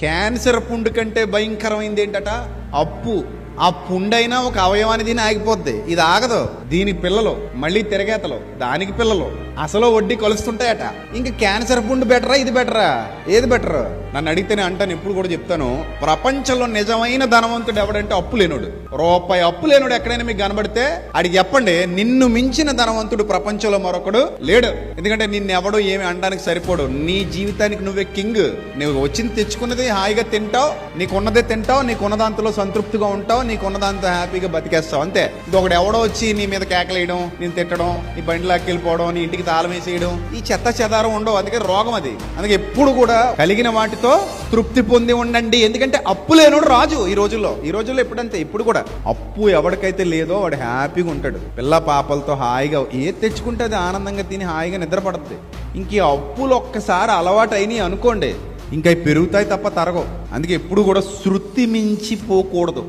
Cancer పుండు కంటే భయంకరమైంది ఏంటట? అప్పు. ఆ పుండైనా ఒక అవయవాన్ని దీని ఆగిపోద్ది, ఇది ఆగదు. దీని పిల్లలు మళ్ళీ తిరగేతలు, దానికి పిల్లలు, అసలు వడ్డీ కలుస్తుంటాయట. ఇంకా క్యాన్సర్ పుండు బెటరా ఇది బెటరా? ఏది బెటర్? నన్ను అడిగితేనే అంటాను, ఎప్పుడు కూడా చెప్తాను, ప్రపంచంలో నిజమైన ధనవంతుడు ఎవడంటే అప్పు లేనుడు. రూపాయి అప్పు లేనుడు ఎక్కడైనా మీకు కనబడితే అడిగి చెప్పండి, నిన్ను మించిన ధనవంతుడు ప్రపంచంలో మరొకడు లేడు. ఎందుకంటే నిన్నెవడు ఏమి అనడానికి సరిపోడు. నీ జీవితానికి నువ్వే కింగ్. నువ్వు వచ్చింది తెచ్చుకున్నది హాయిగా తింటావు, నీకున్నదే తింటావు, నీకున్నదాంతలో సంతృప్తిగా ఉంటావు, నీకున్నదాంతో హ్యాపీగా బతికేస్తావు, అంతే. ఇంకొకటి ఎవడో వచ్చి నీ మీద కేకలేయడం, నేను తిట్టడం, నీ బండి లాక్కెళ్ళిపోవడం, నీ ఇంటికి తాళం వేసేయడం, ఈ చెత్త చెదారం ఉండవు. అందుకే రోగం అది. అందుకే ఎప్పుడు కూడా కలిగిన వాటితో తృప్తి పొంది ఉండండి. ఎందుకంటే అప్పు లేనుడు రాజు. ఈ రోజుల్లో ఎప్పుడంతే, ఇప్పుడు కూడా అప్పు ఎవరికైతే లేదో వాడు హ్యాపీగా ఉంటాడు. పిల్ల పాపలతో హాయిగా ఏది తెచ్చుకుంటే అది ఆనందంగా తిని హాయిగా నిద్రపడుతుంది. ఇంక ఈ అప్పులు ఒక్కసారి అలవాటు అయినాయి అనుకోండి, ఇంకా పెరుగుతాయి తప్ప తరగవు. అందుకే ఎప్పుడు కూడా శృతి మించిపోకూడదు.